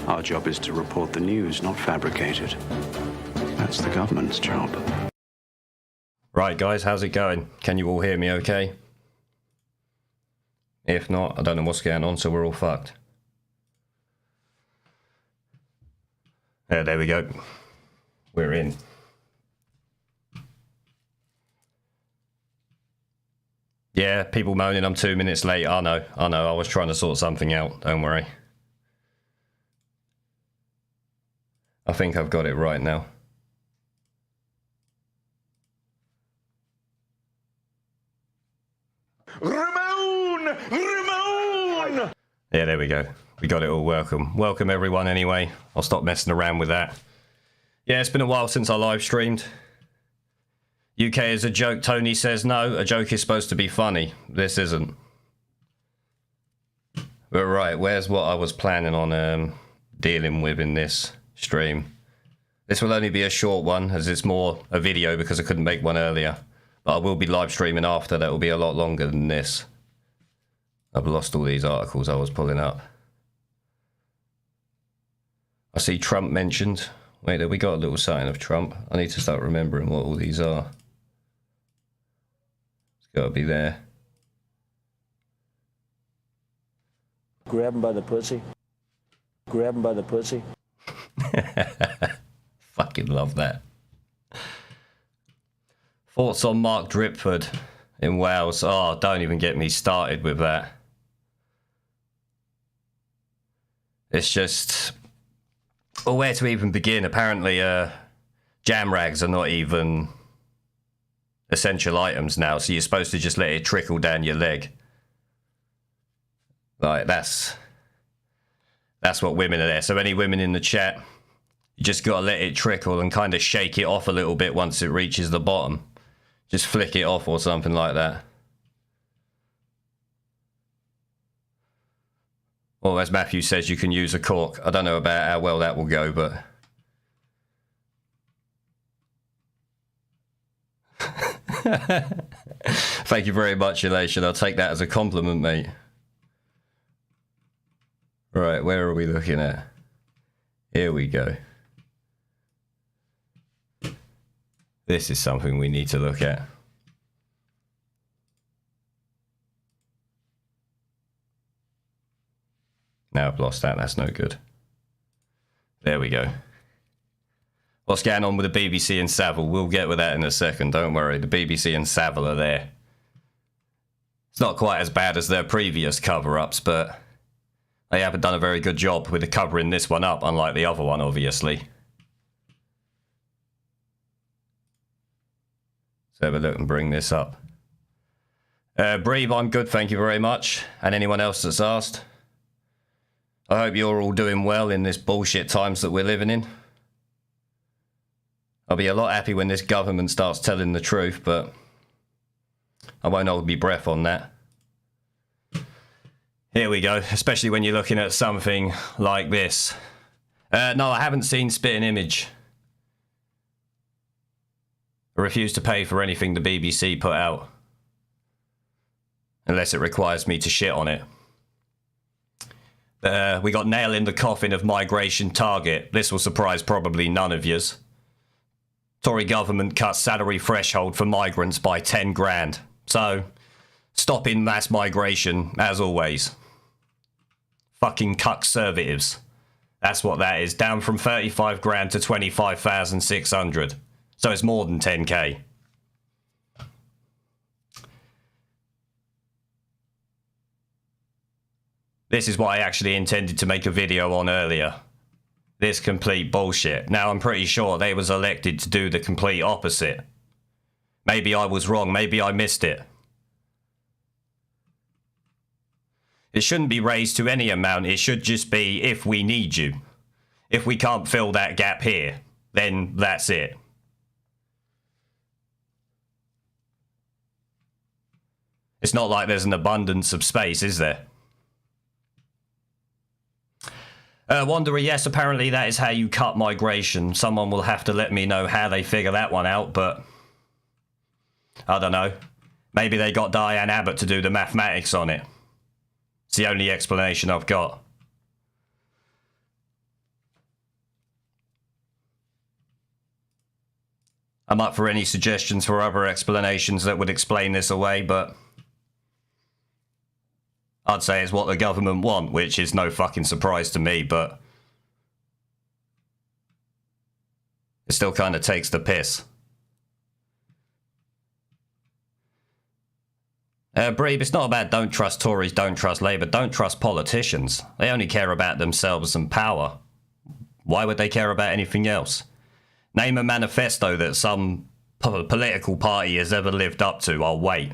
Our job is to report the news, not fabricate it. That's the government's job. Right, guys, how's it going? Can you all hear me okay? If not, I don't know what's going on, so we're all fucked. Yeah, there we go. We're in. Yeah, people moaning I'm 2 minutes late. I know, I was trying to sort something out, don't worry. I think I've got it right now. Ramon! Ramon! Yeah, there we go. We got it all. Welcome everyone anyway. I'll stop messing around with that. Yeah, it's been a while since I live streamed. UK is a joke, Tony says. No, a joke is supposed to be funny. This isn't. But right, where's what I was planning on dealing with in this stream? This will only be a short one, as it's more a video because I couldn't make one earlier. But I will be live streaming after. That will be a lot longer than this. I've lost all these articles I was pulling up. I see Trump mentioned. Wait, there we got a little sign of Trump. I need to start remembering what all these are. It's got to be there. Grab him by the pussy. Grab him by the pussy. Fucking love that. Thoughts on Mark Dripford in Wales? Oh, don't even get me started with that. It's just... Well, where to even begin? Apparently, jam rags are not even essential items now, so you're supposed to just let it trickle down your leg. Like, that's what women are there. So any women in the chat, you just gotta let it trickle and kind of shake it off a little bit once it reaches the bottom. Just flick it off or something like that. Or as Matthew says, you can use a cork. I don't know about how well that will go, but... Thank you very much, Elation. I'll take that as a compliment, mate. Right, where are we looking at? Here we go. This is something we need to look at. Now I've lost that, that's no good. There we go. What's going on with the BBC and Savile? We'll get with that in a second, don't worry. The BBC and Savile are there. It's not quite as bad as their previous cover-ups, but they haven't done a very good job with covering this one up, unlike the other one, obviously. Let's have a look and bring this up. Breve, I'm good, thank you very much. And anyone else that's asked? I hope you're all doing well in this bullshit times that we're living in. I'll be a lot happy when this government starts telling the truth, but I won't hold my breath on that. Here we go, especially when you're looking at something like this. No, I haven't seen Spitting Image. I refuse to pay for anything the BBC put out. Unless it requires me to shit on it. We got nail in the coffin of migration target. This will surprise probably none of yous. Tory government cuts salary threshold for migrants by 10 grand. So, stopping mass migration, as always. Fucking cuck-servatives. That's what that is. Down from 35 grand to 25,600. So it's more than 10k. This is what I actually intended to make a video on earlier. This complete bullshit. Now I'm pretty sure they was elected to do the complete opposite. Maybe I was wrong, maybe I missed it. It shouldn't be raised to any amount, it should just be if we need you. If we can't fill that gap here, then that's it. It's not like there's an abundance of space, is there? Wanderer, yes, apparently that is how you cut migration. Someone will have to let me know how they figure that one out, but I don't know. Maybe they got Diane Abbott to do the mathematics on it. It's the only explanation I've got. I'm up for any suggestions for other explanations that would explain this away, but I'd say it's what the government want, which is no fucking surprise to me, but it still kind of takes the piss. Brebe, it's not about don't trust Tories, don't trust Labour, don't trust politicians. They only care about themselves and power. Why would they care about anything else? Name a manifesto that some political party has ever lived up to. I'll wait.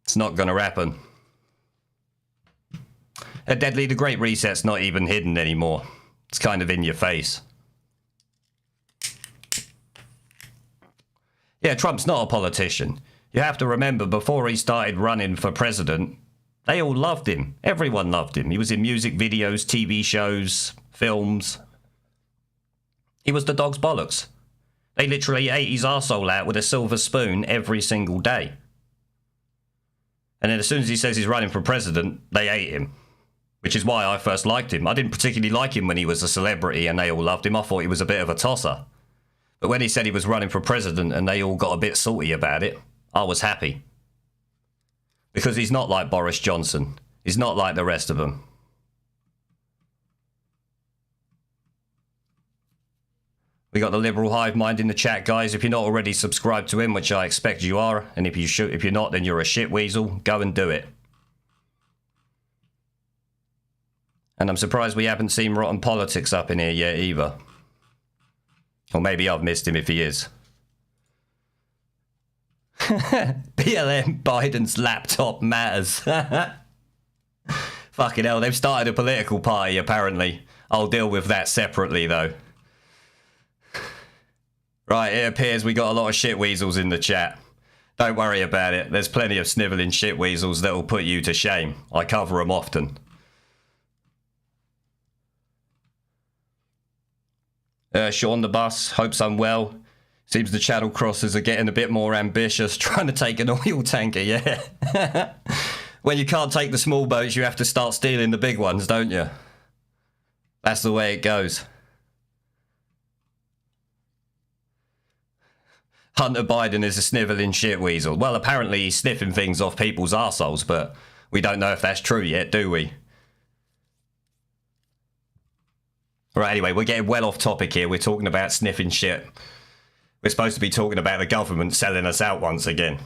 It's not going to happen. Deadly, the Great Reset's not even hidden anymore. It's kind of in your face. Yeah, Trump's not a politician. You have to remember, before he started running for president, they all loved him. Everyone loved him. He was in music videos, TV shows, films. He was the dog's bollocks. They literally ate his arsehole out with a silver spoon every single day. And then as soon as he says he's running for president, they ate him. Which is why I first liked him. I didn't particularly like him when he was a celebrity and they all loved him. I thought he was a bit of a tosser. But when he said he was running for president and they all got a bit salty about it, I was happy. Because he's not like Boris Johnson. He's not like the rest of them. We got the liberal hive mind in the chat, guys. If you're not already subscribed to him, which I expect you are, and if you're not, then you're a shit weasel. Go and do it. And I'm surprised we haven't seen Rotten Politics up in here yet either. Or maybe I've missed him if he is. BLM Biden's laptop matters. Fucking hell, they've started a political party apparently. I'll deal with that separately though. Right, it appears we got a lot of shit weasels in the chat. Don't worry about it. There's plenty of snivelling shit weasels that will put you to shame. I cover them often. Sean the Bus, hopes I'm well. Seems the channel crossers are getting a bit more ambitious, trying to take an oil tanker, yeah. When you can't take the small boats, you have to start stealing the big ones, don't you? That's the way it goes. Hunter Biden is a snivelling shit weasel. Well, apparently he's sniffing things off people's arseholes, but we don't know if that's true yet, do we? Right, anyway, we're getting well off topic here. We're talking about sniffing shit. We're supposed to be talking about the government selling us out once again.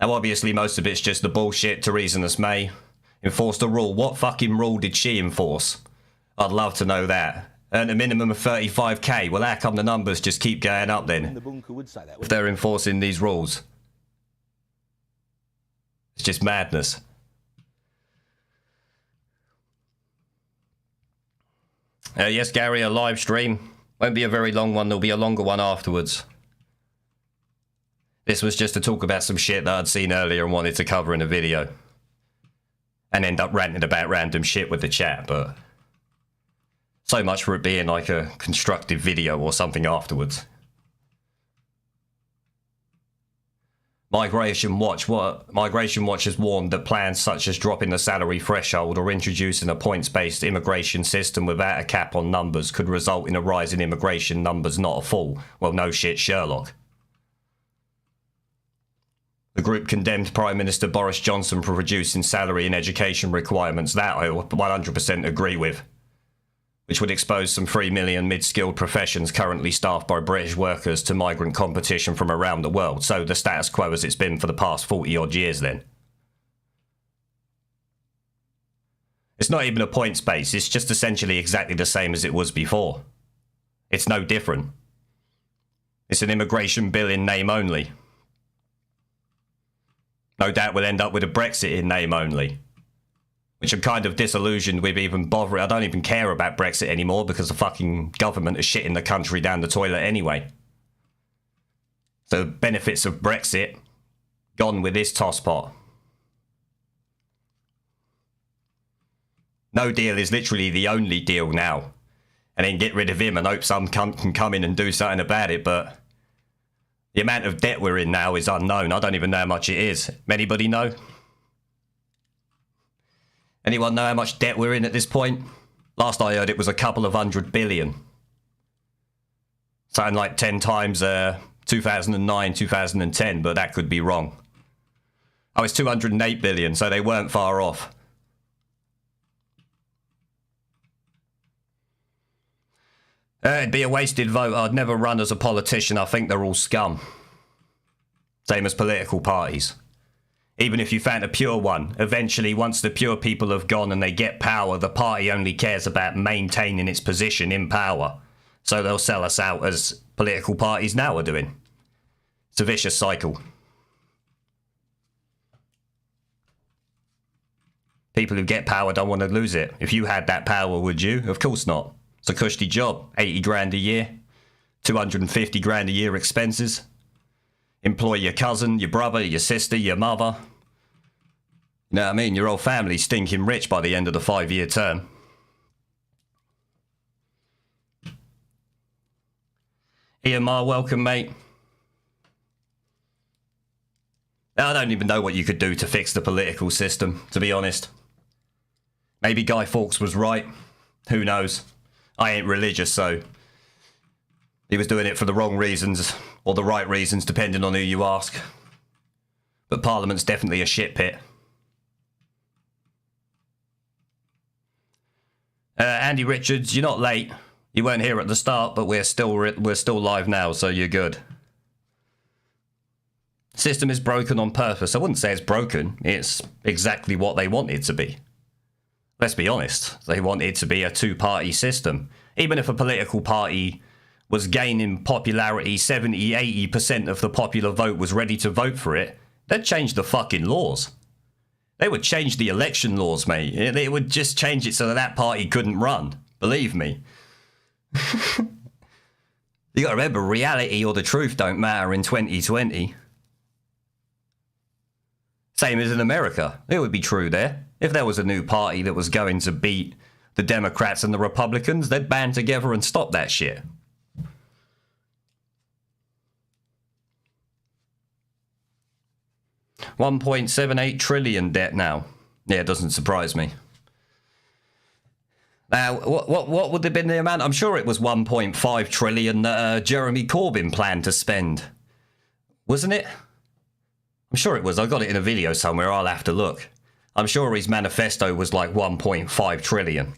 Now, obviously, most of it's just the bullshit. Theresa May enforced a rule. What fucking rule did she enforce? I'd love to know that. Earn a minimum of 35k. Well, how come the numbers just keep going up then? If they're enforcing these rules. It's just madness. Yes, Gary, a live stream. Won't be a very long one. There'll be a longer one afterwards. This was just to talk about some shit that I'd seen earlier and wanted to cover in a video. And end up ranting about random shit with the chat, but so much for it being like a constructive video or something afterwards. Migration Watch has warned that plans such as dropping the salary threshold or introducing a points-based immigration system without a cap on numbers could result in a rise in immigration numbers, not a fall. Well, no shit, Sherlock. The group condemned Prime Minister Boris Johnson for reducing salary and education requirements. That I 100% agree with. Which would expose some 3 million mid-skilled professions currently staffed by British workers to migrant competition from around the world. So the status quo as it's been for the past 40-odd years then. It's not even a points base, it's just essentially exactly the same as it was before. It's no different. It's an immigration bill in name only. No doubt we'll end up with a Brexit in name only. Which I'm kind of disillusioned with even bothering. I don't even care about Brexit anymore because the fucking government is shitting the country down the toilet anyway. So the benefits of Brexit, gone with this tosspot. No deal is literally the only deal now. And then get rid of him and hope some cunt can come in and do something about it, but the amount of debt we're in now is unknown. I don't even know how much it is. Anybody know? Anyone know how much debt we're in at this point? Last I heard it was a couple of 100 billion. Something like 10 times 2009, 2010, but that could be wrong. Oh, it's 208 billion, so they weren't far off. It'd be a wasted vote. I'd never run as a politician. I think they're all scum. Same as political parties. Even if you found a pure one, eventually once the pure people have gone and they get power, the party only cares about maintaining its position in power. So they'll sell us out as political parties now are doing. It's a vicious cycle. People who get power don't want to lose it. If you had that power, would you? Of course not. It's a cushy job. 80 grand a year. 250 grand a year expenses. Employ your cousin, your brother, your sister, your mother. You know what I mean? Your whole family's stinking rich by the end of the 5-year term. Ian Marr, welcome, mate. I don't even know what you could do to fix the political system, to be honest. Maybe Guy Fawkes was right. Who knows? I ain't religious, so he was doing it for the wrong reasons, or the right reasons, depending on who you ask. But Parliament's definitely a shit pit. Andy Richards, you're not late. You weren't here at the start, but we're still live now, so you're good. System is broken on purpose. I wouldn't say it's broken. It's exactly what they want it to be. Let's be honest. They want it to be a two-party system. Even if a political party was gaining popularity, 70, 80% of the popular vote was ready to vote for it, they'd change the fucking laws. They would change the election laws, mate. It would just change it so that party couldn't run. Believe me. You gotta remember, reality or the truth don't matter in 2020. Same as in America. It would be true there. If there was a new party that was going to beat the Democrats and the Republicans, they'd band together and stop that shit. $1.78 trillion debt now. Yeah, it doesn't surprise me. Now, what would have been the amount? I'm sure it was 1.5 trillion that Jeremy Corbyn planned to spend. Wasn't it? I'm sure it was. I got it in a video somewhere. I'll have to look. I'm sure his manifesto was like 1.5 trillion.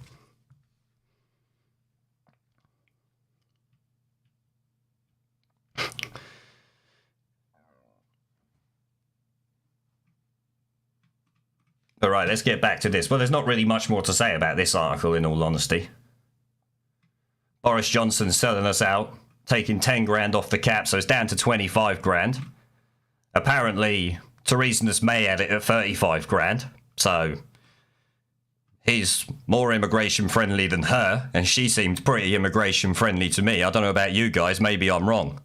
All right, let's get back to this. Well, there's not really much more to say about this article, in all honesty. Boris Johnson's selling us out, taking 10 grand off the cap, so it's down to 25 grand. Apparently, Theresa May had it at 35 grand, so he's more immigration friendly than her, and she seemed pretty immigration friendly to me. I don't know about you guys, maybe I'm wrong.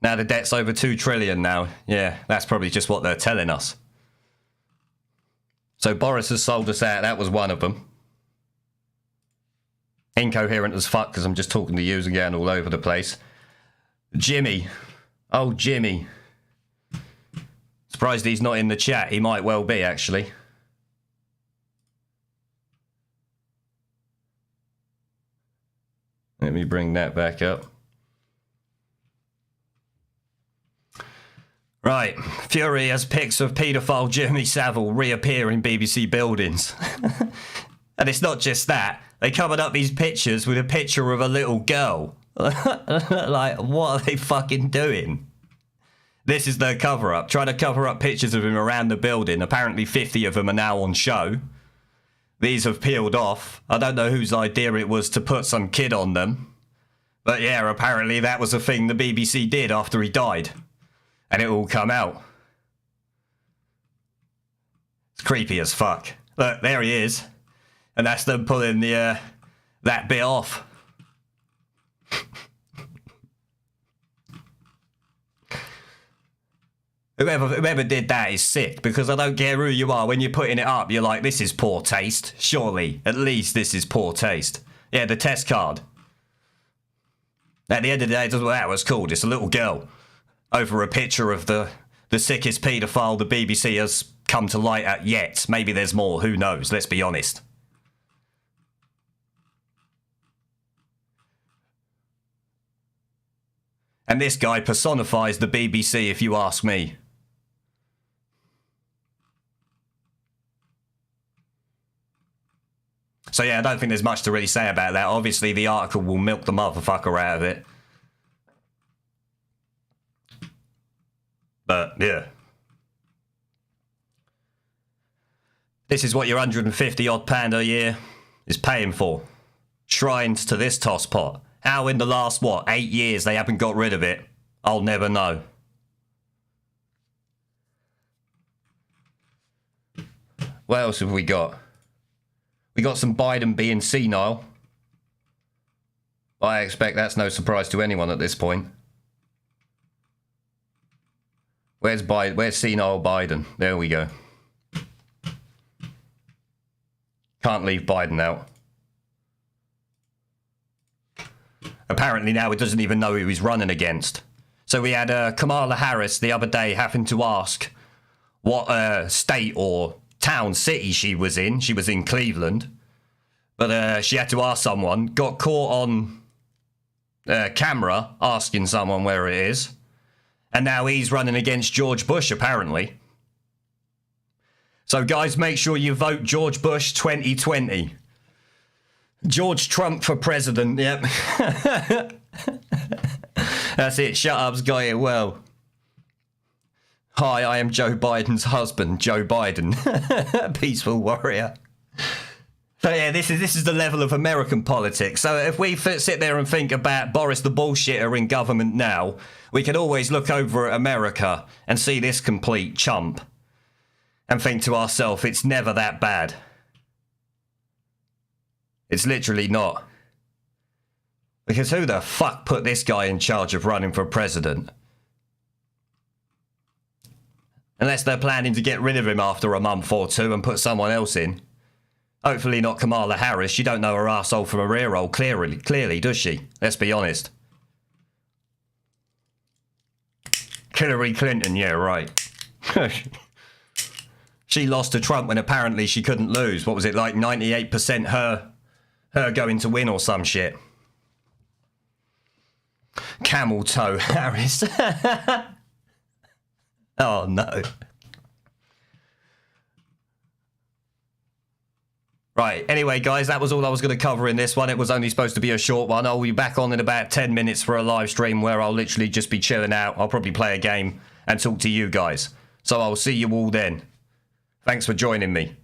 Now the debt's over 2 trillion now. Yeah, that's probably just what they're telling us. So Boris has sold us out, that was one of them. Incoherent as fuck, because I'm just talking to you and getting all over the place. Jimmy. Oh, Jimmy. Surprised he's not in the chat. He might well be, actually. Let me bring that back up. Right. Fury has pics of paedophile Jeremy Savile reappear in BBC buildings. And it's not just that. They covered up these pictures with a picture of a little girl. Like, what are they fucking doing? This is their cover-up. Trying to cover up pictures of him around the building. Apparently 50 of them are now on show. These have peeled off. I don't know whose idea it was to put some kid on them. But yeah, apparently that was a thing the BBC did after he died. And it all come out. It's creepy as fuck. Look, there he is. And that's them pulling the that bit off. Whoever did that is sick, because I don't care who you are. When you're putting it up, you're like, this is poor taste. Surely, at least this is poor taste. Yeah, the test card. At the end of the day, it doesn't matter what it's called. It's a little girl. Over a picture of the sickest paedophile the BBC has come to light at yet. Maybe there's more, who knows, let's be honest. And this guy personifies the BBC, if you ask me. So yeah, I don't think there's much to really say about that. Obviously, the article will milk the motherfucker out of it. But, yeah. This is what your 150 odd pound a year is paying for. Shrines to this tosspot. How in the last, 8 years they haven't got rid of it? I'll never know. What else have we got? We got some Biden being senile. I expect that's no surprise to anyone at this point. Where's senile Biden? There we go. Can't leave Biden out. Apparently now he doesn't even know who he's running against. So we had Kamala Harris the other day having to ask what state or town, city she was in. She was in Cleveland. But she had to ask someone. Got caught on camera asking someone where it is. And now he's running against George Bush, apparently. So guys, make sure you vote George Bush 2020. George Trump for president, yep. That's it, shut up's got it well. Hi, I am Joe Biden's husband, Joe Biden. Peaceful warrior. So yeah, this is the level of American politics. So if we sit there and think about Boris the bullshitter in government now, we can always look over at America and see this complete chump and think to ourselves, it's never that bad. It's literally not. Because who the fuck put this guy in charge of running for president? Unless they're planning to get rid of him after a month or two and put someone else in. Hopefully not Kamala Harris. She don't know her arsehole from a rear hole, clearly, does she? Let's be honest. Hillary Clinton, yeah, right. She lost to Trump when apparently she couldn't lose. What was it, like 98% her going to win or some shit? Camel toe Harris. Oh no. Right, anyway guys, that was all I was going to cover in this one. It was only supposed to be a short one. I'll be back on in about 10 minutes for a live stream where I'll literally just be chilling out. I'll probably play a game and talk to you guys. So I'll see you all then. Thanks for joining me.